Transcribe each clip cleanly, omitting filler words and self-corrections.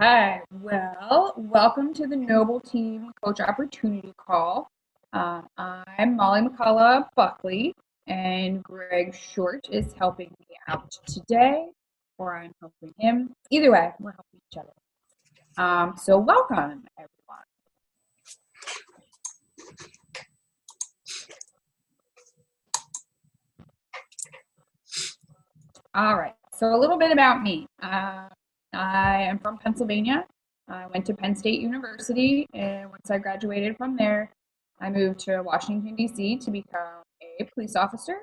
Okay, well, welcome to the Noble Team Coach Opportunity Call. I'm Molly McCullough Buckley, and Greg Short is helping me out today, or I'm helping him. Either way, we're helping each other. So welcome, everyone. All right, so a little bit about me. I am from Pennsylvania. I went to Penn State University, and once I graduated from there, I moved to Washington, D.C. to become a police officer,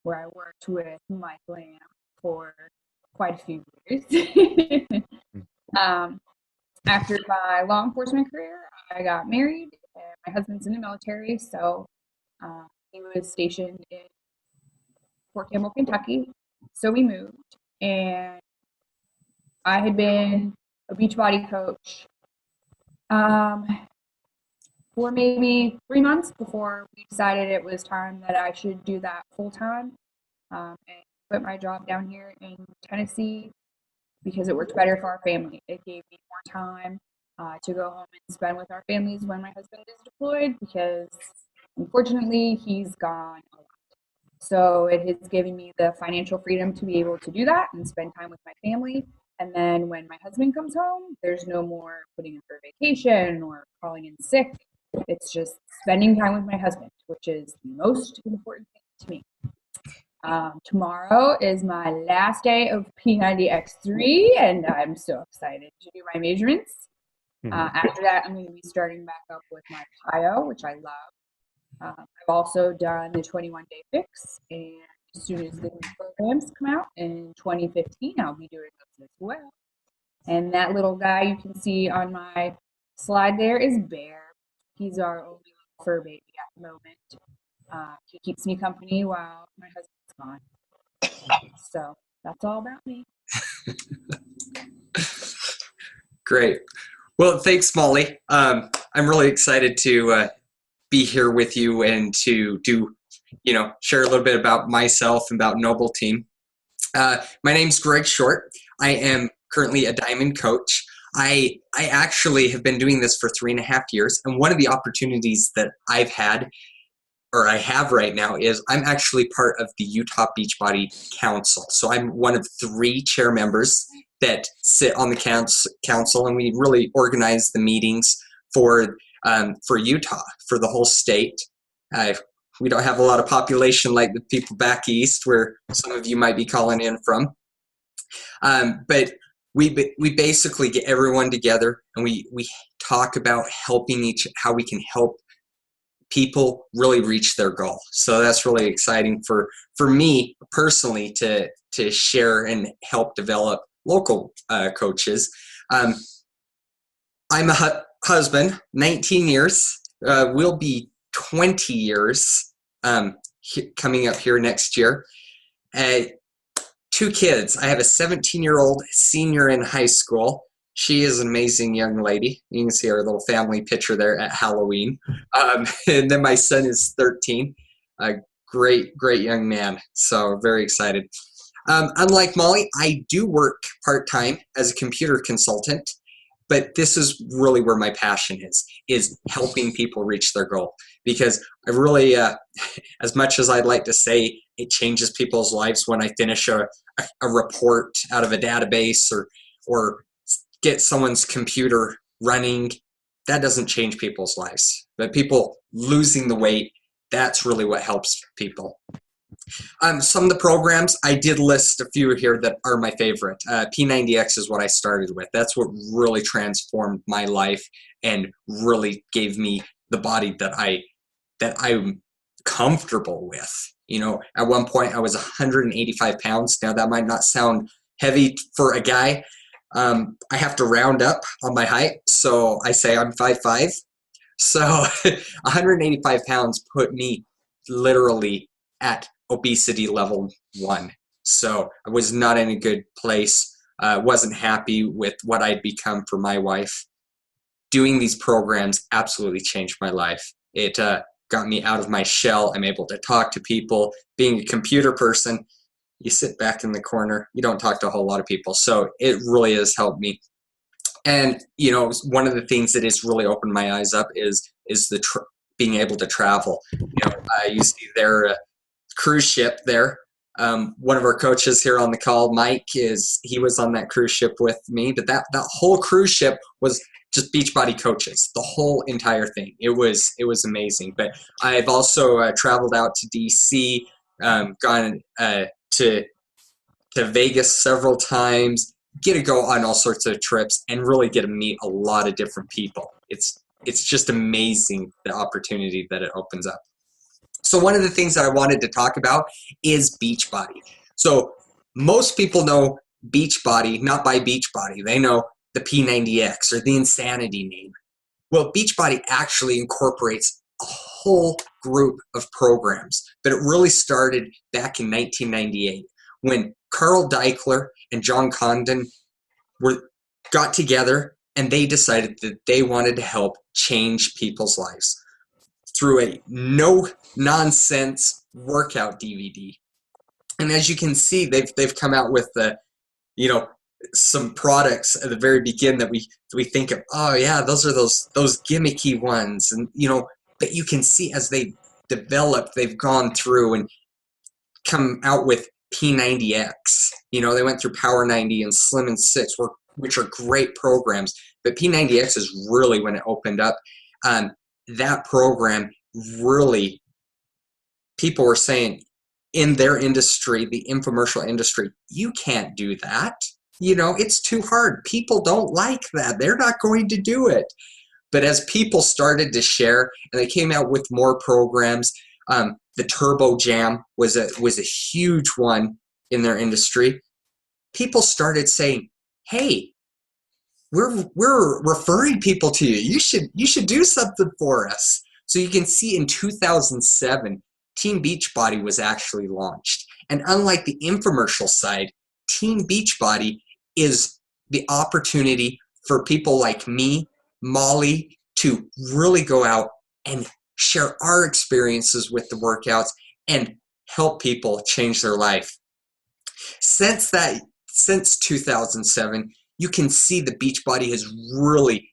where I worked with Mike Lamb for quite a few years. After my law enforcement career, I got married, and my husband's in the military, so he was stationed in Fort Campbell, Kentucky. So we moved, and I had been a Beachbody coach for maybe 3 months before we decided it was time that I should do that full time and quit my job down here in Tennessee because it worked better for our family. It gave me more time to go home and spend with our families when my husband is deployed because unfortunately he's gone a lot. So it has given me the financial freedom to be able to do that and spend time with my family. And then when my husband comes home, there's no more putting in for vacation or calling in sick. It's just spending time with my husband, which is the most important thing to me. Tomorrow is my last day of P90X3, and I'm so excited to do my measurements. After that, I'm going to be starting back up with my PIO, which I love. I've also done the 21-day fix, and as soon as the new programs come out in 2015, I'll be doing those as well. And that little guy you can see on my slide there is Bear. He's our only little fur baby at the moment. He keeps me company while my husband's gone. So that's all about me. Great. Well, thanks, Molly. I'm really excited to be here with you and to share a little bit about myself and about Noble Team. My name's Greg Short. I am currently a Diamond coach. I actually have been doing this for 3.5 years, and one of the opportunities that I have right now is I'm actually part of the Utah Beachbody Council. So I'm one of 3 chair members that sit on the council, and we really organize the meetings for Utah, for the whole state. We don't have a lot of population like the people back east where some of you might be calling in from. But we basically get everyone together, and we talk about how we can help people really reach their goal. So that's really exciting for me personally to share and help develop local coaches. I'm a husband, 19 years, will be 20 years coming up here next year. 2 kids. I have a 17-year-old senior in high school. She is an amazing young lady. You can see our little family picture there at Halloween. And then my son is 13, a great young man. So very excited. Unlike Molly, I do work part-time as a computer consultant, but this is really where my passion is helping people reach their goal. Because I really, as much as I'd like to say it changes people's lives when I finish a report out of a database or get someone's computer running, that doesn't change people's lives. But people losing the weight, that's really what helps people. Some of the programs, I did list a few here that are my favorite. P90X is what I started with. That's what really transformed my life and really gave me the body that I'm comfortable with. At one point I was 185 pounds. Now that might not sound heavy for a guy. I have to round up on my height, so I say I'm 5'5". So 185 pounds put me literally at obesity level 1. So I was not in a good place. Wasn't happy with what I'd become for my wife. Doing these programs absolutely changed my life. It got me out of my shell. I'm able to talk to people. Being a computer person, you sit back in the corner. You don't talk to a whole lot of people. So it really has helped me. And, one of the things that has really opened my eyes up is being able to travel. You see their cruise ship there. One of our coaches here on the call, Mike, he was on that cruise ship with me, but that whole cruise ship was just Beachbody coaches, the whole entire thing. It was amazing. But I've also traveled out to DC, gone to Vegas several times, get to go on all sorts of trips and really get to meet a lot of different people. It's just amazing, the opportunity that it opens up. So one of the things that I wanted to talk about is Beachbody. So most people know Beachbody not by Beachbody. They know the P90X or the Insanity name. Well, Beachbody actually incorporates a whole group of programs, but it really started back in 1998 when Carl Deichler and John Condon got together and they decided that they wanted to help change people's lives through a no-nonsense workout DVD. And as you can see, they've come out with some products at the very beginning that we think of, oh yeah, those are those gimmicky ones, and but you can see as they developed, they've gone through and come out with P90X. They went through Power 90 and Slim and 6, which are great programs, but P90X is really when it opened up. That program really, people were saying in their industry, the infomercial industry, you can't do that. It's too hard. People don't like that. They're not going to do it. But as people started to share and they came out with more programs, the Turbo Jam was a huge one in their industry. People started saying, hey, we're referring people to you. You should do something for us. So you can see in 2007, Team Beachbody was actually launched. And unlike the infomercial side, Team Beachbody is the opportunity for people like me, Molly, to really go out and share our experiences with the workouts and help people change their life. Since 2007, you can see the Beachbody has really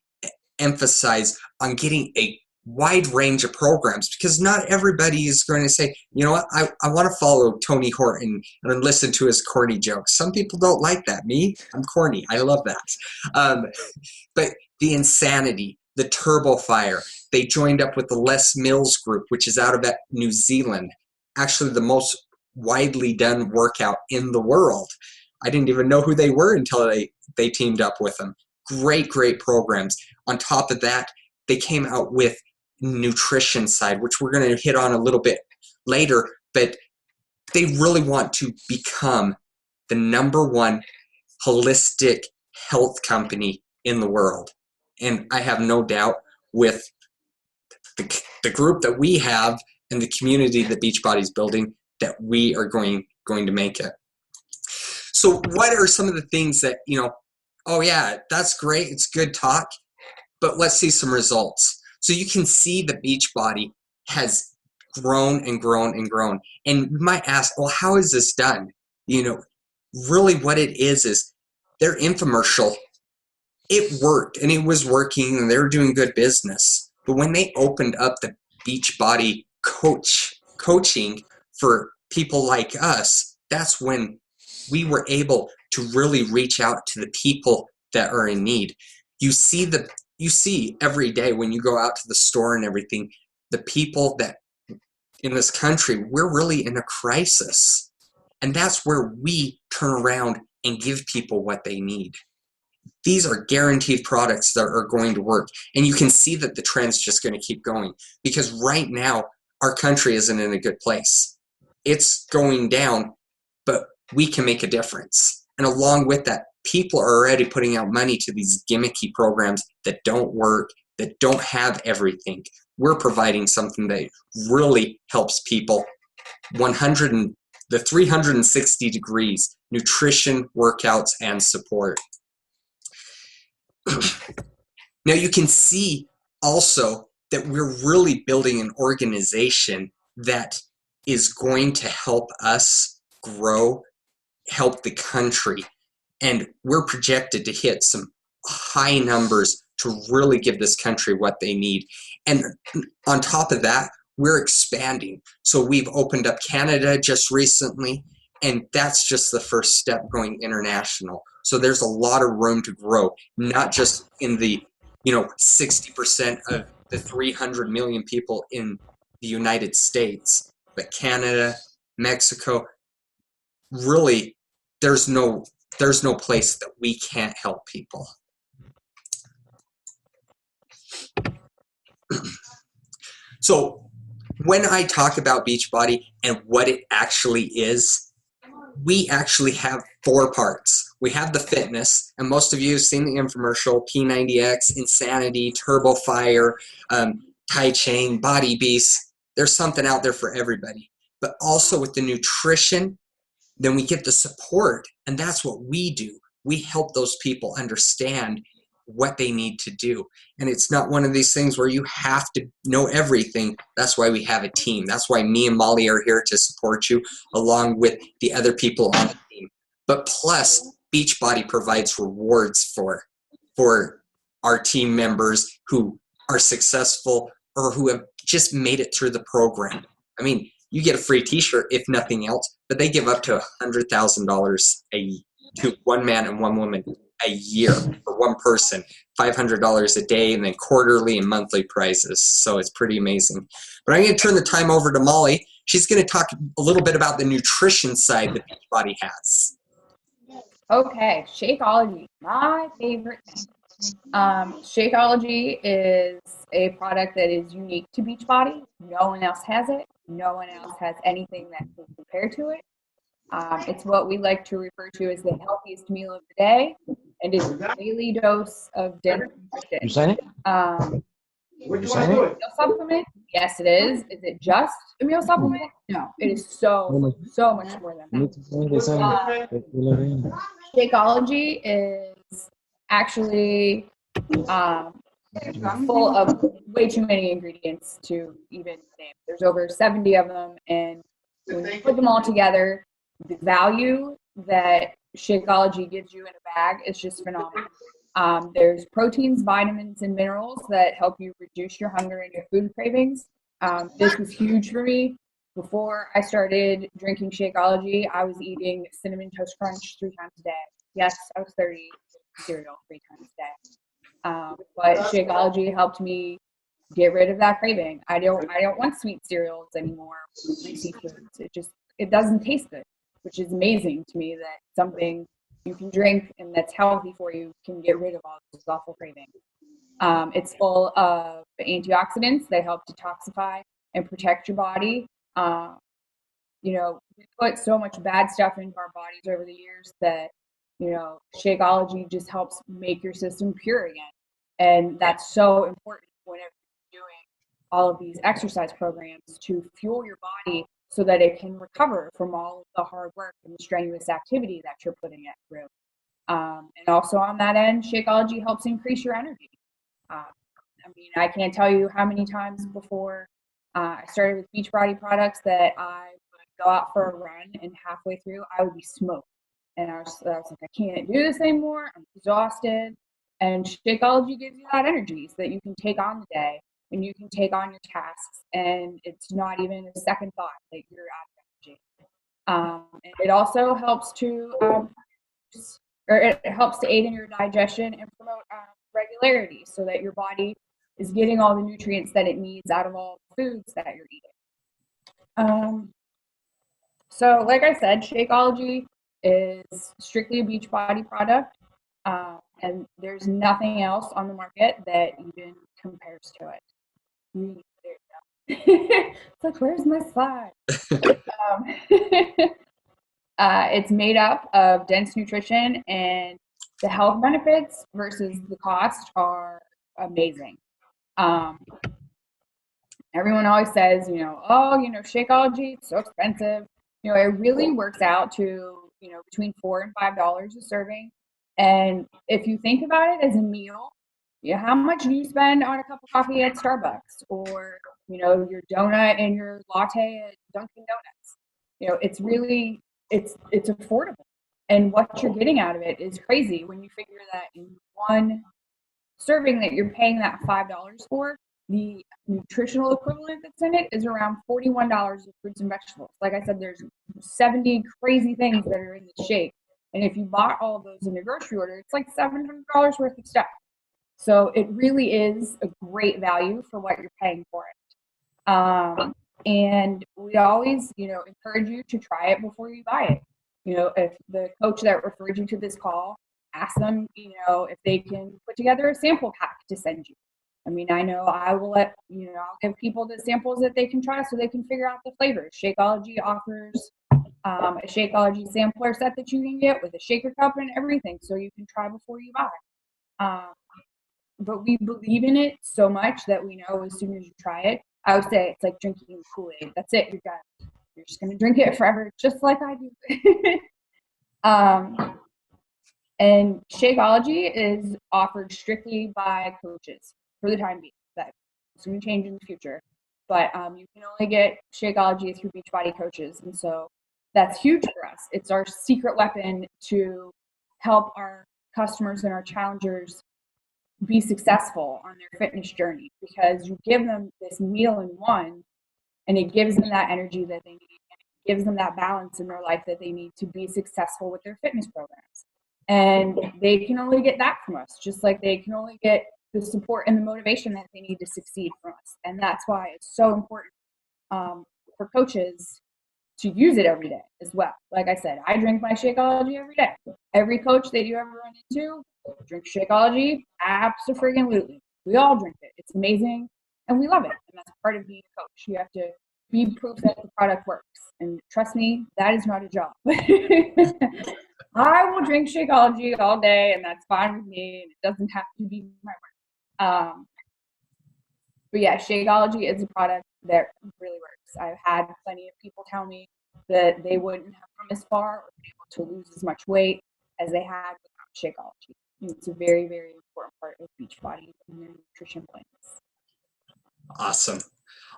emphasized on getting a wide range of programs, because not everybody is going to say, you know what, I want to follow Tony Horton and listen to his corny jokes. Some people don't like that. Me, I'm corny. I love that. But the Insanity, the Turbo Fire, they joined up with the Les Mills group, which is out of New Zealand, actually the most widely done workout in the world. I didn't even know who they were until they teamed up with them. Great programs. On top of that, they came out with nutrition side, which we're going to hit on a little bit later, but they really want to become the #1 holistic health company in the world. And I have no doubt with the group that we have and the community that Beachbody is building that we are going to make it. So what are some of the things that, oh yeah, that's great, it's good talk, but let's see some results. So you can see the Beachbody has grown and grown and grown. And you might ask, well, how is this done? Really what it is their infomercial, it worked and it was working and they were doing good business. But when they opened up the Beachbody coaching for people like us, that's when we were able to really reach out to the people that are in need. You see every day when you go out to the store and everything, the people that in this country, we're really in a crisis. And that's where we turn around and give people what they need. These are guaranteed products that are going to work. And you can see that the trend's just going to keep going, because right now our country isn't in a good place. It's going down, but we can make a difference. And along with that, people are already putting out money to these gimmicky programs that don't work, that don't have everything. We're providing something that really helps people 360 degrees, nutrition, workouts, and support. Now you can see also that we're really building an organization that is going to help us grow, help the country. And we're projected to hit some high numbers to really give this country what they need. And on top of that, we're expanding. So we've opened up Canada just recently, and that's just the first step going international. So there's a lot of room to grow, not just in the 60% of the 300 million people in the United States, but Canada, Mexico. Really, there's no place that we can't help people. So when I talk about Beachbody and what it actually is, we actually have 4 parts. We have the fitness, and most of you have seen the infomercial, P90X, Insanity, Turbo Fire, Tai Chain, Body Beast. There's something out there for everybody. But also with the nutrition, then we get the support, and that's what we do. We help those people understand what they need to do. And it's not one of these things where you have to know everything. That's why we have a team. That's why me and Molly are here to support you along with the other people on the team. But plus, Beachbody provides rewards for our team members who are successful or who have just made it through the program. I mean, you get a free t-shirt if nothing else, but they give up to $100,000 to one man and one woman a year for one person, $500 a day, and then quarterly and monthly prizes. So it's pretty amazing. But I'm going to turn the time over to Molly. She's going to talk a little bit about the nutrition side that Beachbody has. Okay, Shakeology, my favorite thing. Shakeology is a product that is unique to Beachbody. No one else has it. No one else has anything that can compare to it. It's what we like to refer to as the healthiest meal of the day, and it's a daily dose of dense nutrition. You sign it? You sign it? Meal supplement? Yes, it is. Is it just a meal supplement? No, it is so much more than that. Shakeology is actually full of way too many ingredients to even name. There's over 70 of them, and when you put them all together, the value that Shakeology gives you in a bag is just phenomenal. There's proteins, vitamins, and minerals that help you reduce your hunger and your food cravings. This was huge for me. Before I started drinking Shakeology, I was eating Cinnamon Toast Crunch 3 times a day. Yes, I was 30, cereal 3 times a day. But Shakeology helped me get rid of that craving. I don't want sweet cereals anymore. It doesn't taste good, which is amazing to me that something you can drink and that's healthy for you can get rid of all those awful cravings. It's full of antioxidants that help detoxify and protect your body. We put so much bad stuff into our bodies over the years that, Shakeology just helps make your system pure again. And that's so important whenever you're doing all of these exercise programs to fuel your body so that it can recover from all of the hard work and the strenuous activity that you're putting it through. And also on that end, Shakeology helps increase your energy. I can't tell you how many times before I started with Beachbody products that I would go out for a run and halfway through I would be smoked. And I was like, I can't do this anymore. I'm exhausted. And Shakeology gives you that energy so that you can take on the day and you can take on your tasks. And it's not even a second thought that you're out of energy. And it also helps it helps to aid in your digestion and promote regularity so that your body is getting all the nutrients that it needs out of all the foods that you're eating. So like I said, Shakeology is strictly a Beachbody product, and there's nothing else on the market that even compares to it. There you go. It's like, where's my slide? It's made up of dense nutrition, and the health benefits versus the cost are amazing. Everyone always says, Shakeology, it's so expensive. It really works out to, between $4 and $5 a serving. And if you think about it as a meal, how much do you spend on a cup of coffee at Starbucks or, your donut and your latte at Dunkin' Donuts? It's affordable. And what you're getting out of it is crazy when you figure that in one serving that you're paying that $5 for, the nutritional equivalent that's in it is around $41 of fruits and vegetables. Like I said, there's 70 crazy things that are in the shake. And if you bought all of those in a grocery order, it's like $700 worth of stuff. So it really is a great value for what you're paying for it. And we always, encourage you to try it before you buy it. If the coach that referred you to this call, ask them, if they can put together a sample pack to send you. I mean, I know I will I'll give people the samples that they can try so they can figure out the flavors. Shakeology offers a Shakeology sampler set that you can get with a shaker cup and everything, so you can try before you buy. But we believe in it so much that we know as soon as you try it, I would say it's like drinking Kool-Aid. That's it. You're done. You're just going to drink it forever, just like I do. And Shakeology is offered strictly by coaches for the time being. That's going to change in the future. But you can only get Shakeology through Beachbody coaches. And so that's huge for us. It's our secret weapon to help our customers and our challengers be successful on their fitness journey, because you give them this meal in one and it gives them that energy that they need, and it gives them that balance in their life that they need to be successful with their fitness programs. And they can only get that from us, just like they can only get the support and the motivation that they need to succeed from us. And that's why it's so important for coaches to use it every day as well. Like I said, I drink my Shakeology every day. Every coach that you ever run into, drink Shakeology? Abso-friggin-lutely. We all drink it. It's amazing, and we love it. And that's part of being a coach. You have to be proof that the product works. And trust me, that is not a job. I will drink Shakeology all day, and that's fine with me. And it doesn't have to be my work. But yeah, Shakeology is a product that really works. I've had plenty of people tell me that they wouldn't have come as far or been able to lose as much weight as they had without Shakeology. It's a very, very important part of Beachbody and their nutrition plans.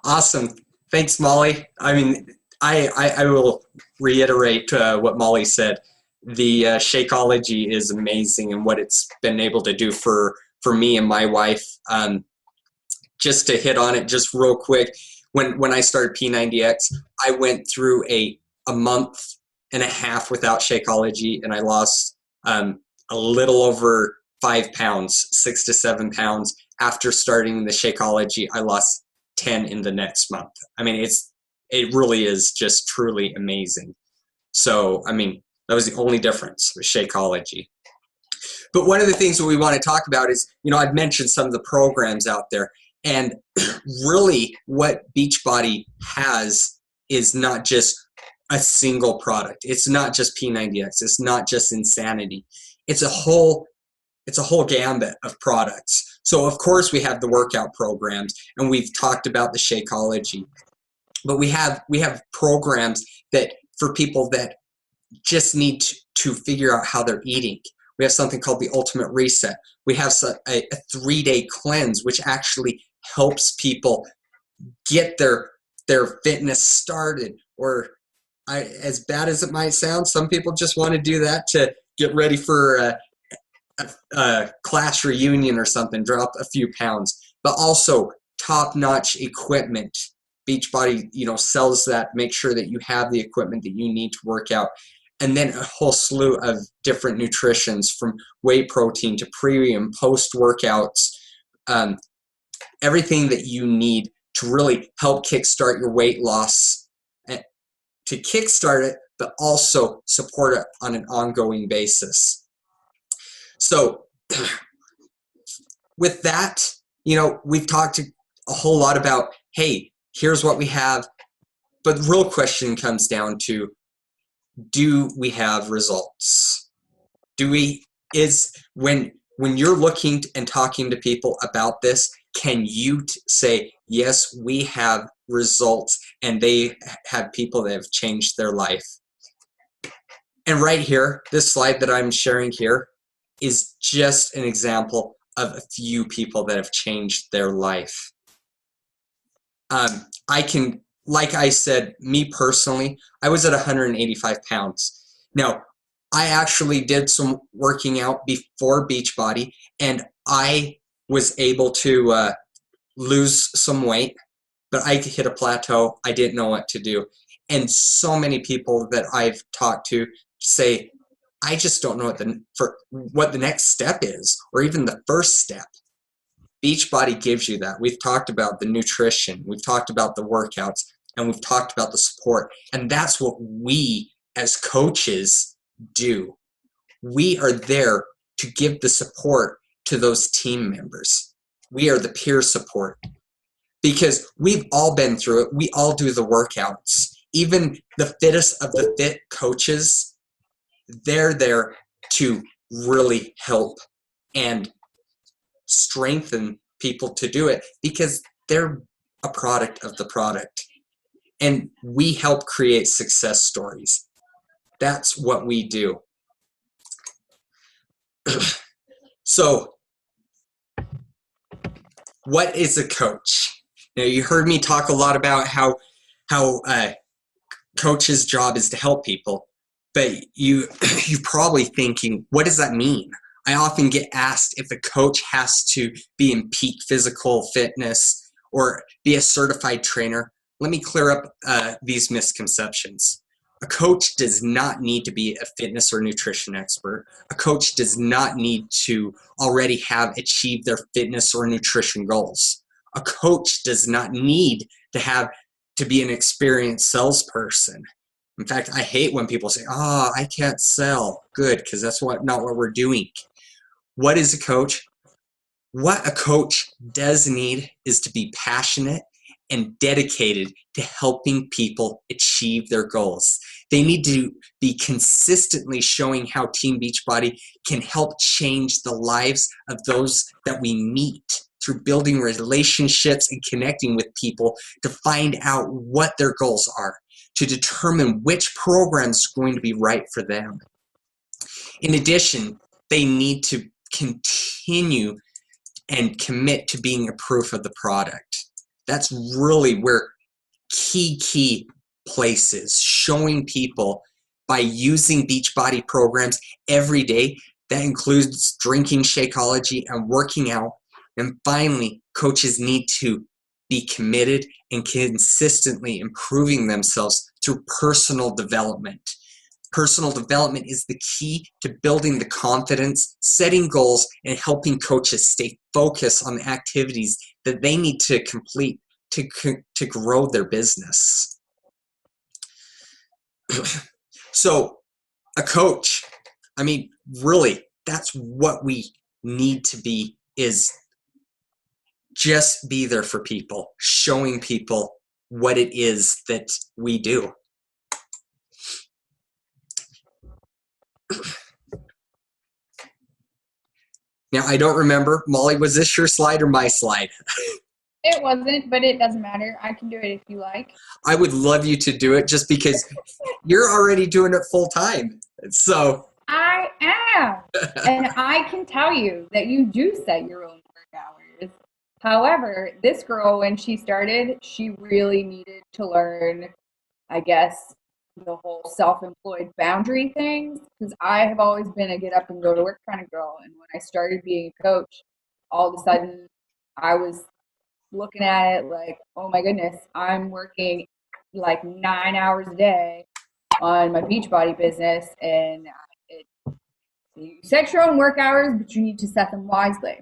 Awesome. Thanks, Molly. I mean, I will reiterate what Molly said. The Shakeology is amazing, and what it's been able to do for me and my wife. Just to hit on it just real quick, when I started P90X, I went through a month and a half without Shakeology, and I lost a little over 5 pounds, 6 to 7 pounds. After starting the Shakeology, I lost 10 in the next month. I mean, it really is just truly amazing. So, I mean, that was the only difference with Shakeology. But one of the things that we want to talk about is, I've mentioned some of the programs out there, and really what Beachbody has is not just a single product. It's not just P90X. It's not just Insanity. It's a whole gambit of products. So of course we have the workout programs, and we've talked about the Shakeology, but we have programs that for people that just need to figure out how they're eating. We have something called the Ultimate Reset. We have a 3-day cleanse, which actually helps people get their fitness started. Or as bad as it might sound, some people just want to do that to get ready for a class reunion or something, drop a few pounds. But also top-notch equipment. Beachbody, sells that. Make sure that you have the equipment that you need to work out. And then a whole slew of different nutritions, from whey protein to pre and post workouts, everything that you need to really help kickstart your weight loss, to kickstart it, but also support it on an ongoing basis. So with that, we've talked a whole lot about, hey, here's what we have. But the real question comes down to, do we have results? When you're looking and talking to people about this, can you say, yes, we have results, and they have people that have changed their life? And right here, this slide that I'm sharing here is just an example of a few people that have changed their life. Like I said, me personally, I was at 185 pounds. Now, I actually did some working out before Beachbody, and I was able to lose some weight, but I hit a plateau. I didn't know what to do. And so many people that I've talked to say, I just don't know what the next step is, or even the first step. Beachbody gives you that. We've talked about the nutrition, we've talked about the workouts, and we've talked about the support. And that's what we as coaches do. We are there to give the support to those team members. We are the peer support because we've all been through it. We all do the workouts. Even the fittest of the fit coaches, they're there to really help and strengthen people to do it because they're a product of the product. And we help create success stories. That's what we do. So, what is a coach? Now, you heard me talk a lot about how coach's job is to help people, but you're probably thinking, what does that mean? I often get asked if a coach has to be in peak physical fitness or be a certified trainer. Let me clear up these misconceptions. A coach does not need to be a fitness or nutrition expert. A coach does not need to already have achieved their fitness or nutrition goals. A coach does not need to be an experienced salesperson. In fact, I hate when people say, "Oh, I can't sell." Good, because that's not what we're doing. What is a coach? What a coach does need is to be passionate and dedicated to helping people achieve their goals. They need to be consistently showing how Team Beachbody can help change the lives of those that we meet through building relationships and connecting with people to find out what their goals are, to determine which program is going to be right for them. In addition, they need to continue and commit to being a proof of the product. That's really where key places, showing people by using Beachbody programs every day. That includes drinking Shakeology and working out. And finally, coaches need to be committed and consistently improving themselves through personal development. Personal development is the key to building the confidence, setting goals, and helping coaches stay focused on the activities that they need to complete to grow their business. So, a coach, I mean, really, that's what we need to be, is just be there for people, showing people what it is that we do. Now, I don't remember, Molly, was this your slide or my slide? It wasn't, but it doesn't matter. I can do it if you like. I would love you to do it just because you're already doing it full time. So I am. And I can tell you that you do set your own work hours. However, this girl, when she started, she really needed to learn, I guess, the whole self-employed boundary things, because I have always been a get up and go to work kind of girl. And when I started being a coach, all of a sudden I was looking at it like, oh my goodness, I'm working like 9 hours a day on my Beachbody business, and you set your own work hours, but you need to set them wisely.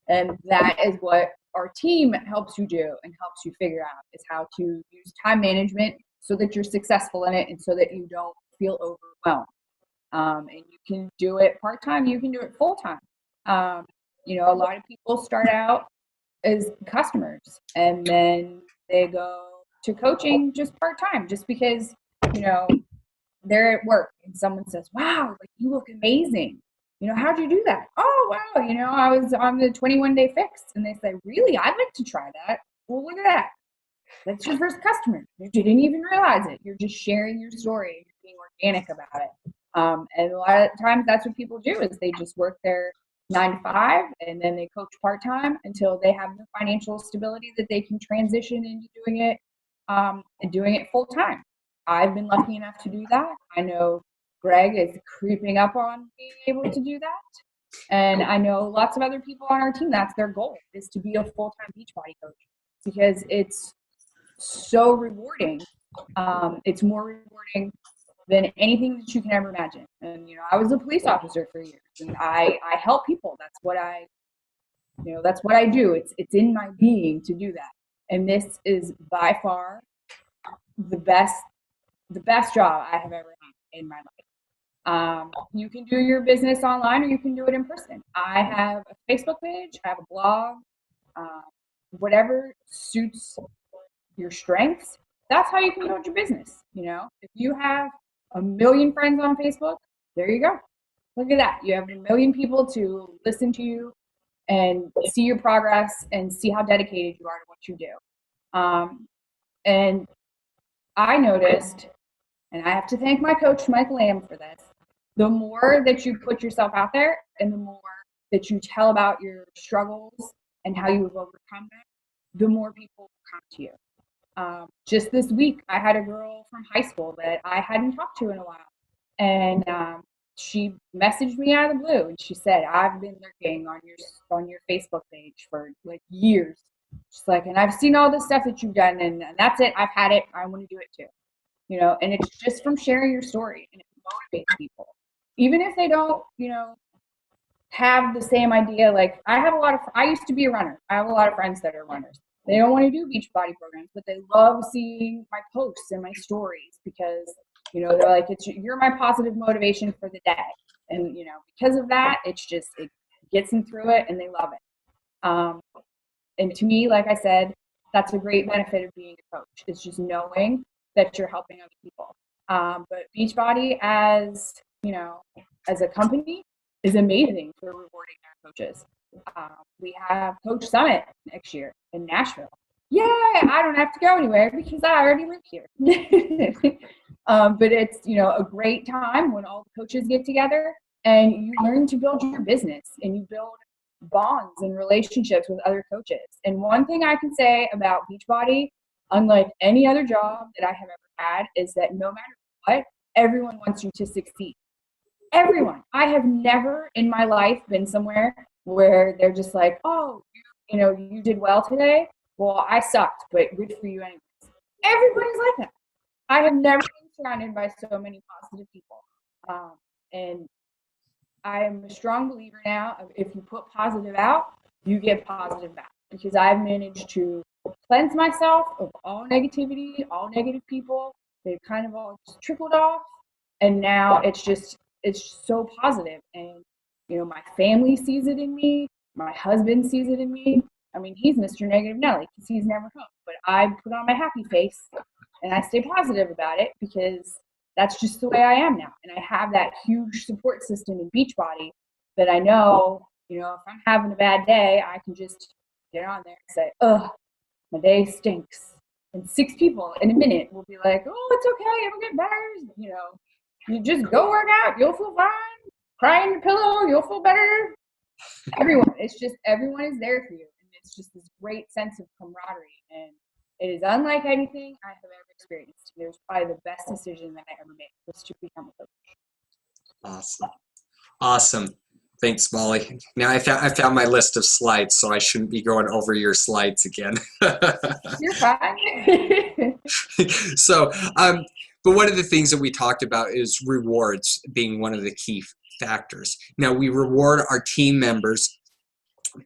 And that is what our team helps you do and helps you figure out, is how to use time management so that you're successful in it and so that you don't feel overwhelmed. And you can do it part-time, you can do it full-time. A lot of people start out as customers and then they go to coaching just part-time, just because, they're at work and someone says, wow, like, you look amazing. How'd you do that? Oh, wow. I was on the 21-day fix. And they say, really? I'd like to try that. Well, look at that. That's your first customer. You didn't even realize it. You're just sharing your story. You're being organic about it. And a lot of times that's what people do, is they just work their 9 to 5 and then they coach part-time until they have the financial stability that they can transition into doing it and doing it full-time. I've been lucky enough to do that. I know Greg is creeping up on being able to do that. And I know lots of other people on our team, that's their goal, is to be a full-time Beachbody coach, because it's so rewarding. It's more rewarding than anything that you can ever imagine. And, I was a police officer for years, and I help people. That's what I do. It's in my being to do that. And this is by far the best job I have ever had in my life. You can do your business online, or you can do it in person. I have a Facebook page, I have a blog, whatever suits your strengths. That's how you can build your business. If you have a million friends on Facebook, there you go. Look at that. You have a million people to listen to you and see your progress and see how dedicated you are to what you do. And I noticed, and I have to thank my coach, Mike Lamb, for this, the more that you put yourself out there and the more that you tell about your struggles and how you have overcome them, the more people will come to you. Just this week, I had a girl from high school that I hadn't talked to in a while. And she messaged me out of the blue, and she said, I've been lurking on your Facebook page for like years. She's like, and I've seen all the stuff that you've done, and that's it. I've had it. I want to do it too. And it's just from sharing your story, and it motivates people. Even if they don't, have the same idea. Like I used to be a runner. I have a lot of friends that are runners. They don't want to do Beachbody programs, but they love seeing my posts and my stories because, they're like, you're my positive motivation for the day. And, because of that, it gets them through it and they love it. And to me, like I said, that's a great benefit of being a coach. It's just knowing that you're helping other people. But Beachbody as a company is amazing for rewarding our coaches. We have Coach Summit next year in Nashville. Yay! I don't have to go anywhere because I already live here. But it's, a great time when all the coaches get together and you learn to build your business and you build bonds and relationships with other coaches. And one thing I can say about Beachbody, unlike any other job that I have ever had, is that no matter what, everyone wants you to succeed. Everyone. I have never in my life been somewhere where they're just like, oh, you did well today. Well, I sucked, but good for you anyways. Everybody's like that. I have never been surrounded by so many positive people. And I am a strong believer now of if you put positive out, you get positive back. Because I've managed to cleanse myself of all negativity, all negative people. They've kind of all just trickled off. And now it's so positive. And, my family sees it in me. My husband sees it in me. I mean, he's Mr. Negative Nelly because he's never home. But I put on my happy face and I stay positive about it because that's just the way I am now. And I have that huge support system in Beachbody that I know, if I'm having a bad day, I can just get on there and say, ugh, my day stinks. And 6 people in a minute will be like, oh, it's okay. It'll get better. You just go work out. You'll feel fine. Cry in your pillow. You'll feel better. Everyone is there for you. And it's just this great sense of camaraderie. And it is unlike anything I have ever experienced. It was probably the best decision that I ever made was to become a coach. Awesome. Thanks, Molly. Now I found my list of slides, so I shouldn't be going over your slides again. You're fine. So, but one of the things that we talked about is rewards being one of the key factors. Now, we reward our team members,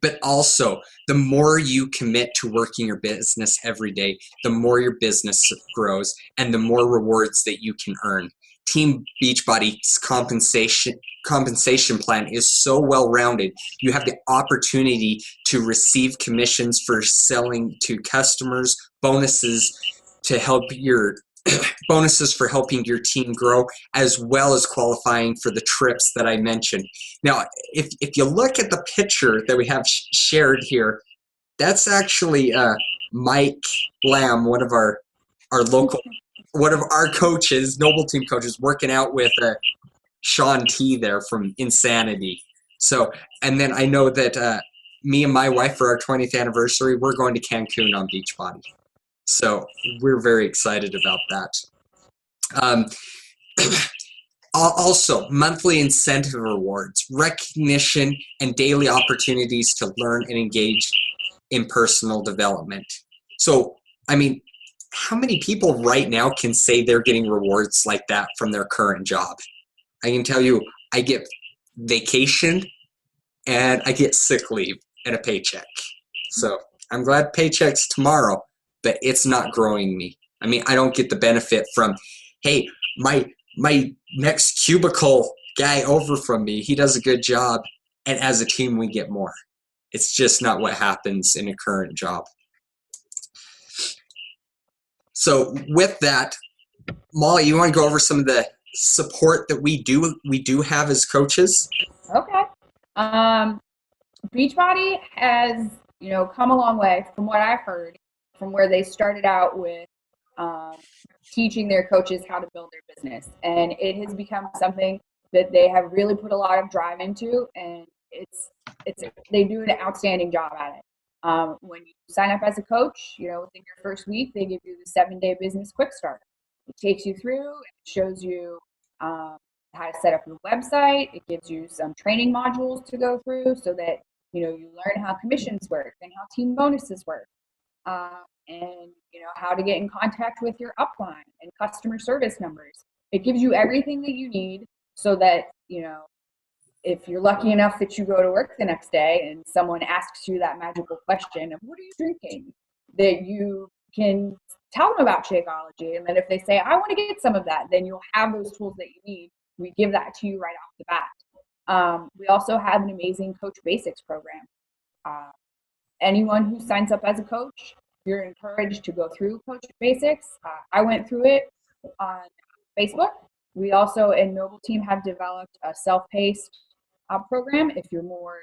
but also the more you commit to working your business every day, the more your business grows and the more rewards that you can earn. Team Beachbody's compensation plan is so well-rounded. You have the opportunity to receive commissions for selling to customers, bonuses to help your bonuses for helping your team grow, as well as qualifying for the trips that I mentioned. Now, if you look at the picture that we have shared here, that's actually Mike Lamb, one of our coaches, Noble Team coaches, working out with Sean T there from Insanity. So, and then I know that me and my wife for our 20th anniversary, we're going to Cancun on Beachbody. So we're very excited about that. Also, monthly incentive rewards, recognition, and daily opportunities to learn and engage in personal development. So, I mean, how many people right now can say they're getting rewards like that from their current job? I can tell you, I get vacation and I get sick leave and a paycheck. So I'm glad paycheck's tomorrow, but it's not growing me. I mean, I don't get the benefit from, hey, my next cubicle guy over from me, he does a good job, and as a team we get more. It's just not what happens in a current job. So with that, Molly, you want to go over some of the support that we do have as coaches? Okay. Beachbody has, come a long way from what I've heard, from where they started out with um, teaching their coaches how to build their business. And it has become something that they have really put a lot of drive into, and they do an outstanding job at it. When you sign up as a coach, within your first week, they give you the 7-day business quick start. It takes you through and it shows you how to set up your website. It gives you some training modules to go through so that you learn how commissions work and how team bonuses work, and how to get in contact with your upline and customer service numbers. It gives you everything that you need so that if you're lucky enough that you go to work the next day and someone asks you that magical question of what are you drinking, that you can tell them about Shakeology. And then if they say, I want to get some of that, then you'll have those tools that you need. We give that to you right off the bat. We also have an amazing Coach Basics program. Anyone who signs up as a coach, you're encouraged to go through Coach Basics. I went through it on Facebook. We also in Noble Team have developed a self-paced program if you're more,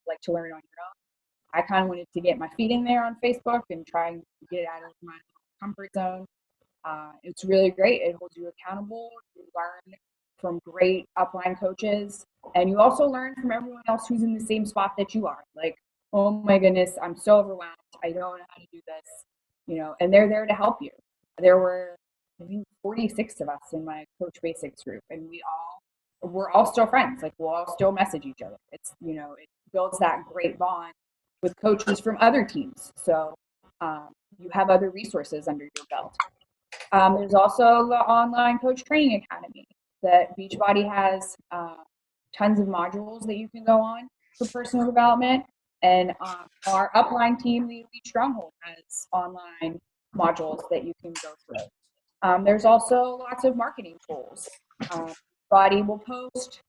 like to learn on your own. I kind of wanted to get my feet in there on Facebook and try and get out of my comfort zone. It's really great. It holds you accountable. You learn from great upline coaches, and you also learn from everyone else who's in the same spot that you are. Like, oh my goodness, I'm so overwhelmed. I don't know how to do this, and they're there to help you. There were, I think, 46 of us in my Coach Basics group, and we're all still friends. Like, we'll all still message each other. It's, it builds that great bond with coaches from other teams. So you have other resources under your belt. There's also the online coach training academy that Beachbody has tons of modules that you can go on for personal development. And our upline team, the Elite Stronghold, has online modules that you can go through. There's also lots of marketing tools. Body will post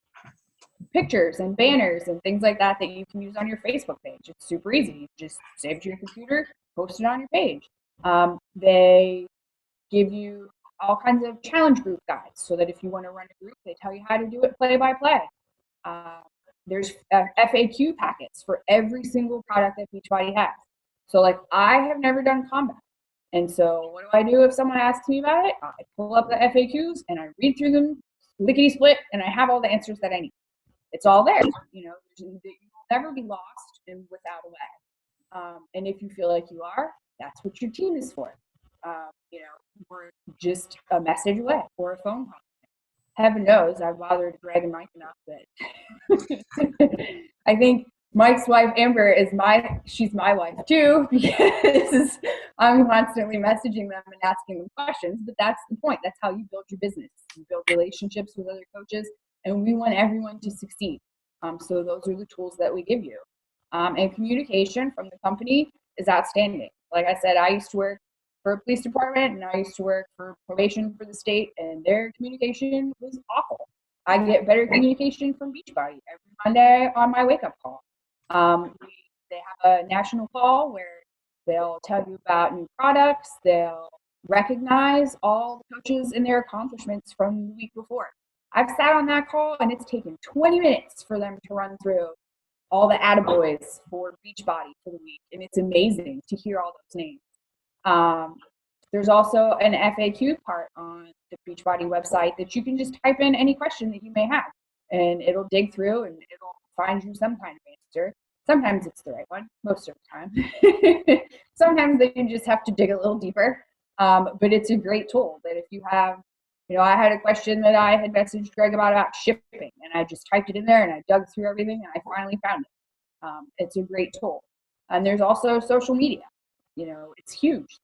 pictures and banners and things like that that you can use on your Facebook page. It's super easy. You just save it to your computer, post it on your page. They give you all kinds of challenge group guides so that if you want to run a group, they tell you how to do it play by play. There's FAQ packets for every single product that Beachbody has. So, like, I have never done combat. And so what do if someone asks me about it? I pull up the FAQs and I read through them, lickety split, and I have all the answers that I need. It's all there. You will never be lost and without a way. And if you feel like you are, that's what your team is for. We're just a message away or a phone call. Heaven knows I've bothered Greg and Mike enough that I think Mike's wife Amber she's my wife too, because I'm constantly messaging them and asking them questions. But that's the point. That's how you build your business. You build relationships with other coaches, and we want everyone to succeed. So those are the tools that we give you. And communication from the company is outstanding. Like I said, I used to work for a police department, and I used to work for probation for the state, and their communication was awful. I get better communication from Beachbody every Monday on my wake-up call. They have a national call where they'll tell you about new products. They'll recognize all the coaches and their accomplishments from the week before. I've sat on that call, and it's taken 20 minutes for them to run through all the attaboys for Beachbody for the week, and it's amazing to hear all those names. There's also an FAQ part on the Beachbody website that you can just type in any question that you may have, and it'll dig through and it'll find you some kind of answer. Sometimes it's the right one, most of the time. Sometimes you just have to dig a little deeper, but it's a great tool that if you have I had a question that I had messaged Greg about shipping, and I just typed it in there and I dug through everything and I finally found it. It's a great tool. And there's also social media. It's huge.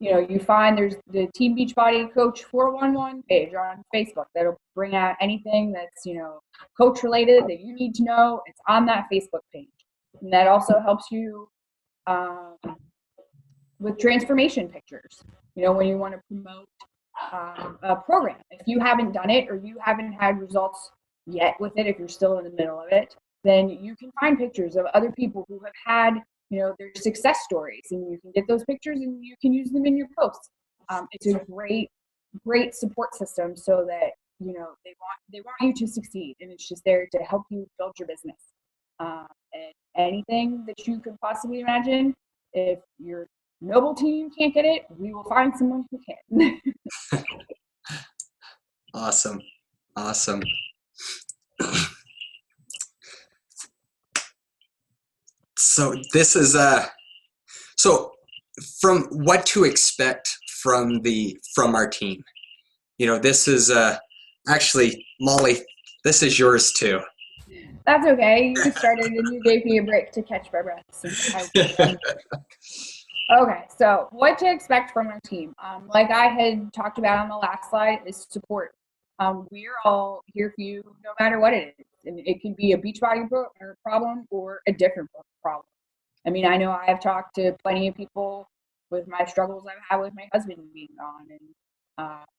You find there's the Team Beachbody Coach 411 page on Facebook that'll bring out anything that's, coach related that you need to know. It's on that Facebook page. And that also helps you with transformation pictures, when you want to promote a program. If you haven't done it or you haven't had results yet with it, if you're still in the middle of it, then you can find pictures of other people who have had their success stories, and you can get those pictures and you can use them in your posts. It's a great support system, so that they want you to succeed, and it's just there to help you build your business. And anything that you could possibly imagine, if your Noble team can't get it, we will find someone who can. Awesome. So this is so from what to expect from our team. This is actually, Molly, this is yours too. That's okay. You started and you gave me a break to catch my breath. Okay, so what to expect from our team? Like I had talked about on the last slide, is support. We're all here for you no matter what it is. And it can be a Beachbody problem or a different problem. I mean, I know I have talked to plenty of people with my struggles I've had with my husband being gone,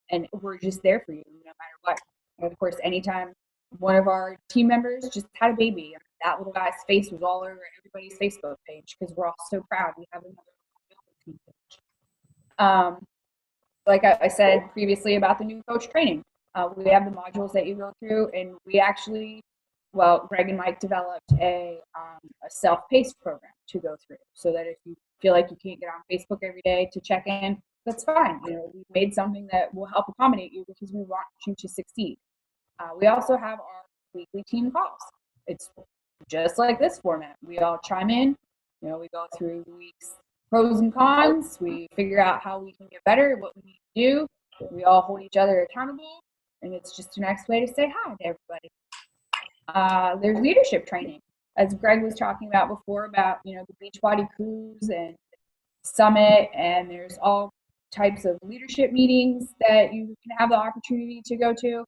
and we're just there for you no matter what. And of course, anytime one of our team members just had a baby, that little guy's face was all over everybody's Facebook page because we're all so proud we have another team page. Like I said previously about the new coach training, we have the modules that you go through, and we actually, Greg and Mike developed a self-paced program to go through, so that if you feel like you can't get on Facebook every day to check in, that's fine. We've made something that will help accommodate you because we want you to succeed. We also have our weekly team calls. It's just like this format. We all chime in. We go through the week's pros and cons. We figure out how we can get better, what we need to do. We all hold each other accountable, and it's just a nice way to say hi to everybody. There's leadership training, as Greg was talking about before, about the Beachbody Cruise and Summit, and there's all types of leadership meetings that you can have the opportunity to go to.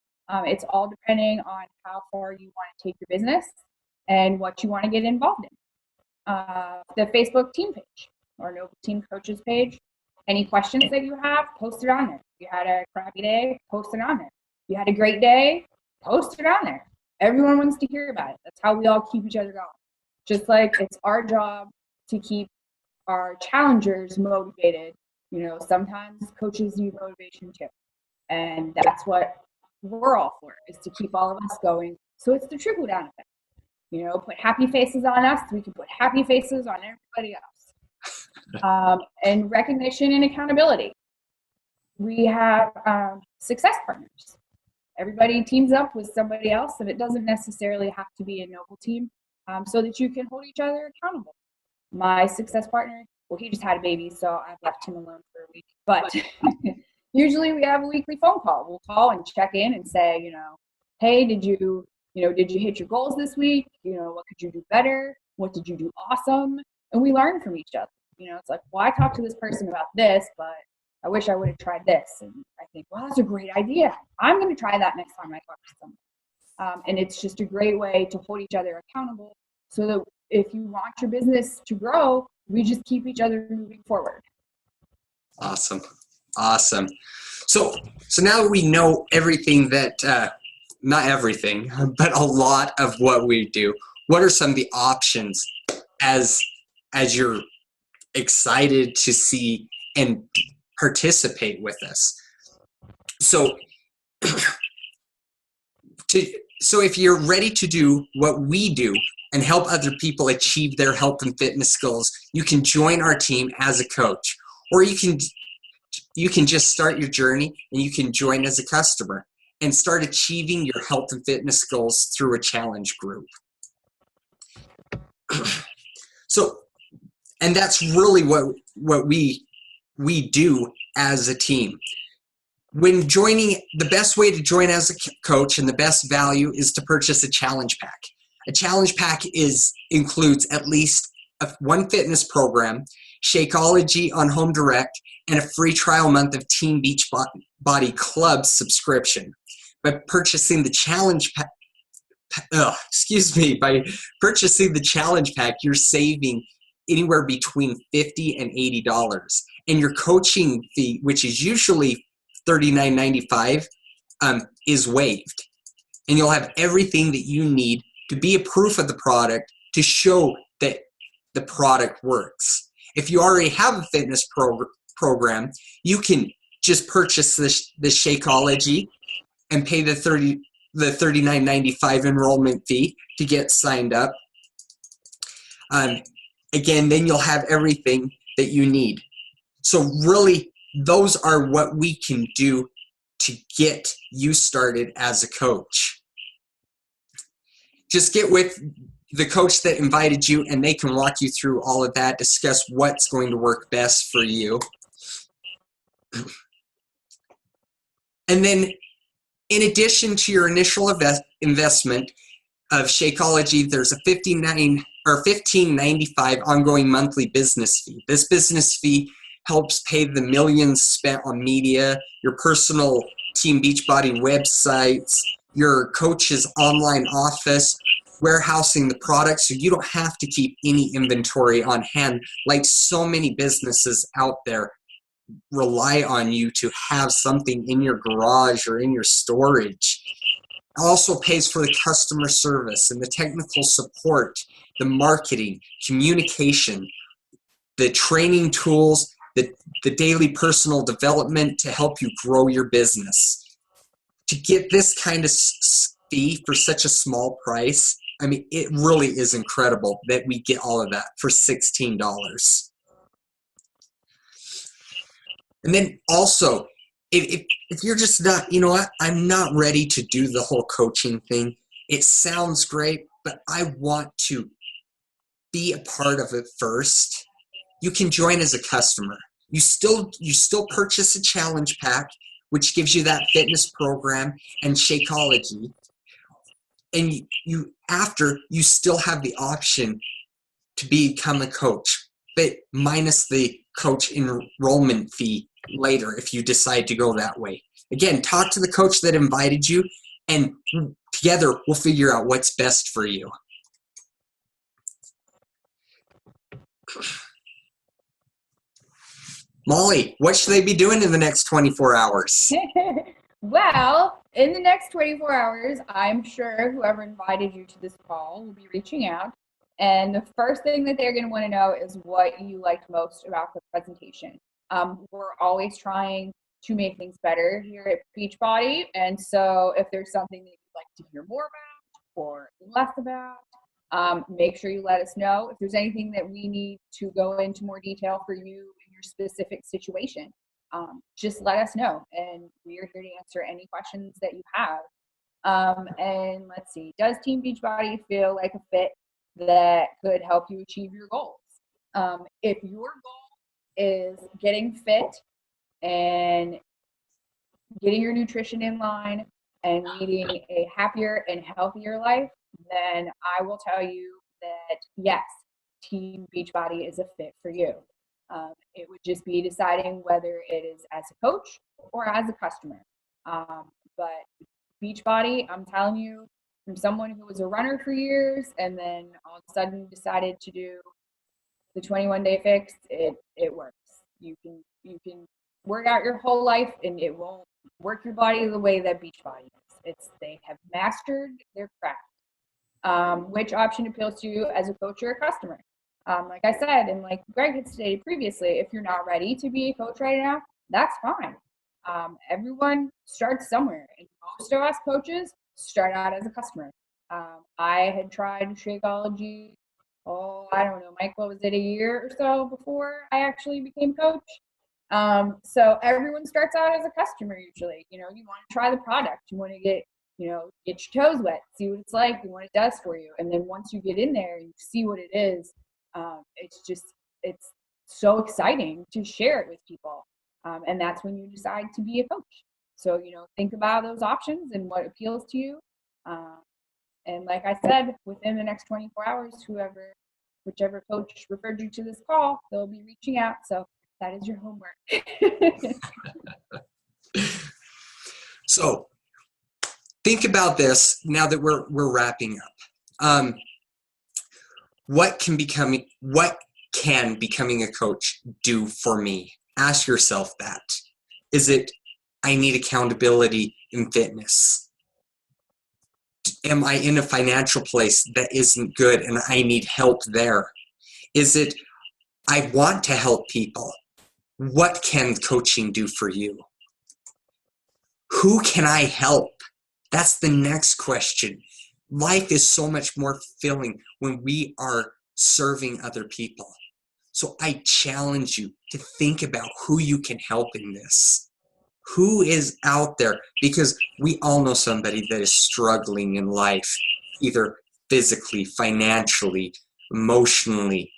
It's all depending on how far you want to take your business and what you want to get involved in. The Facebook team page or Noble Team Coaches page, any questions that you have, post it on there. If you had a crappy day, post it on there. If you had a great day, post it on there. Everyone wants to hear about it. That's how we all keep each other going. Just like it's our job to keep our challengers motivated. Sometimes coaches need motivation too. And that's what we're all for, is to keep all of us going. So it's the trickle down effect. Put happy faces on us, we can put happy faces on everybody else. And recognition and accountability. We have success partners. Everybody teams up with somebody else, and it doesn't necessarily have to be a Noble team, so that you can hold each other accountable. My success partner, he just had a baby, so I've left him alone for a week. But usually we have a weekly phone call. We'll call and check in and say, hey, did you hit your goals this week? What could you do better? What did you do awesome? And we learn from each other. It's like, I talked to this person about this, but I wish I would have tried this. And I think, that's a great idea. I'm going to try that next time I talk to someone. And it's just a great way to hold each other accountable, so that if you want your business to grow, we just keep each other moving forward. Awesome. So now that we know everything that, not everything, but a lot of what we do, what are some of the options as you're excited to see and participate with us? So if you're ready to do what we do and help other people achieve their health and fitness goals, you can join our team as a coach, or you can just start your journey and you can join as a customer and start achieving your health and fitness goals through a challenge group. So, and that's really what we do as a team. when joining, the best way to join as a coach and the best value is to purchase a challenge pack. A challenge pack includes at least one fitness program, Shakeology on Home Direct, and a free trial month of Team Beachbody Club subscription. By purchasing the challenge pack, by purchasing the challenge pack, you're saving anywhere between $50 and $80, and your coaching fee, which is usually $39.95, is waived, and you'll have everything that you need to be a proof of the product to show that the product works. If you already have a fitness program, you can just purchase the Shakeology and pay the $39.95 enrollment fee to get signed up. Again, then you'll have everything that you need. So really, those are what we can do to get you started as a coach. Just get with the coach that invited you, and they can walk you through all of that, discuss what's going to work best for you. And then, in addition to your initial investment of Shakeology, there's a $15.95 ongoing monthly business fee. This business fee helps pay the millions spent on media, your personal Team Beachbody websites, your coach's online office, warehousing the product so you don't have to keep any inventory on hand like so many businesses out there rely on you to have something in your garage or in your storage. It also pays for the customer service and the technical support, the marketing, communication, the training tools, the daily personal development to help you grow your business. To get this kind of fee for such a small price, I mean, it really is incredible that we get all of that for $16. And then also, if you're just not, you know what, I'm not ready to do the whole coaching thing. It sounds great, but I want to be a part of it first. You can join as a customer. You still purchase a challenge pack, which gives you that fitness program and Shakeology. And you still have the option to become a coach, but minus the coach enrollment fee later if you decide to go that way. Again, talk to the coach that invited you, and together we'll figure out what's best for you. Molly, what should they be doing in the next 24 hours? Well, in the next 24 hours, I'm sure whoever invited you to this call will be reaching out. And the first thing that they're going to want to know is what you liked most about the presentation. We're always trying to make things better here at Beachbody. And so if there's something that you'd like to hear more about or less about, make sure you let us know. If there's anything that we need to go into more detail for you in your specific situation, just let us know, and we are here to answer any questions that you have. And let's see, does Team Beachbody feel like a fit that could help you achieve your goals? If your goal is getting fit and getting your nutrition in line and leading a happier and healthier life, then I will tell you that yes, Team Beachbody is a fit for you. It would just be deciding whether it is as a coach or as a customer. But Beachbody, I'm telling you, from someone who was a runner for years and then all of a sudden decided to do the 21-day fix, it works. You can work out your whole life and it won't work your body the way that Beachbody is. They have mastered their craft. Which option appeals to you as a coach or a customer? Like I said, and like Greg had stated previously, if you're not ready to be a coach right now, that's fine. Everyone starts somewhere, and most of us coaches start out as a customer. I had tried Shakeology, I don't know, Mike, what was it, a year or so before I actually became coach? So everyone starts out as a customer usually. You want to try the product. You want to get your toes wet, see what it's like and what it does for you. And then once you get in there and you see what it is, it's so exciting to share it with people. And that's when you decide to be a coach. So, think about those options and what appeals to you. And like I said, within the next 24 hours, whichever coach referred you to this call, they'll be reaching out. So that is your homework. So think about this now that we're wrapping up. What can becoming a coach do for me? Ask yourself that. Is it, I need accountability in fitness? Am I in a financial place that isn't good and I need help there? Is it, I want to help people? What can coaching do for you? Who can I help? That's the next question. Life is so much more fulfilling when we are serving other people. So I challenge you to think about who you can help in this. Who is out there? Because we all know somebody that is struggling in life, either physically, financially, emotionally.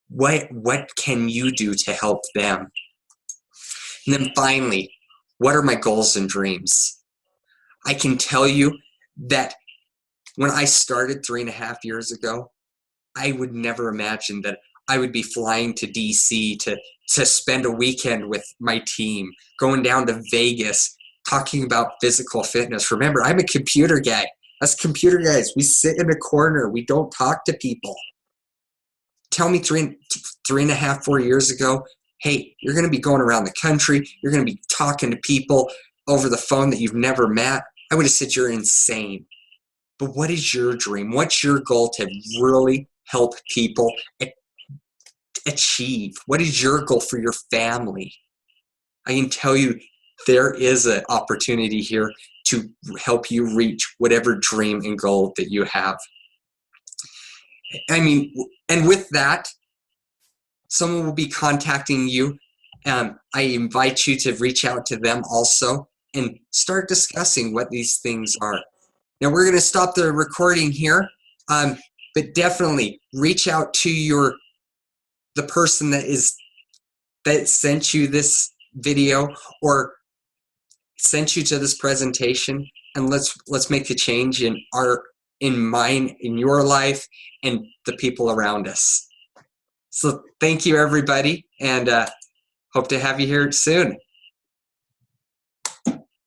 What can you do to help them? And then finally, what are my goals and dreams? I can tell you that when I started 3.5 years ago, I would never imagine that I would be flying to DC to spend a weekend with my team, going down to Vegas, talking about physical fitness. Remember, I'm a computer guy. Us computer guys, we sit in a corner. We don't talk to people. Tell me 3.5, 4 years ago, hey, you're going to be going around the country. You're going to be talking to people over the phone that you've never met. I would have said you're insane. But what is your dream? What's your goal to really help people achieve? What is your goal for your family? I can tell you there is an opportunity here to help you reach whatever dream and goal that you have. I mean, and with that, someone will be contacting you. I invite you to reach out to them also and start discussing what these things are. Now we're going to stop the recording here, but definitely reach out to the person that sent you this video or sent you to this presentation, and let's make a change in your life and the people around us. So thank you, everybody, and hope to have you here soon.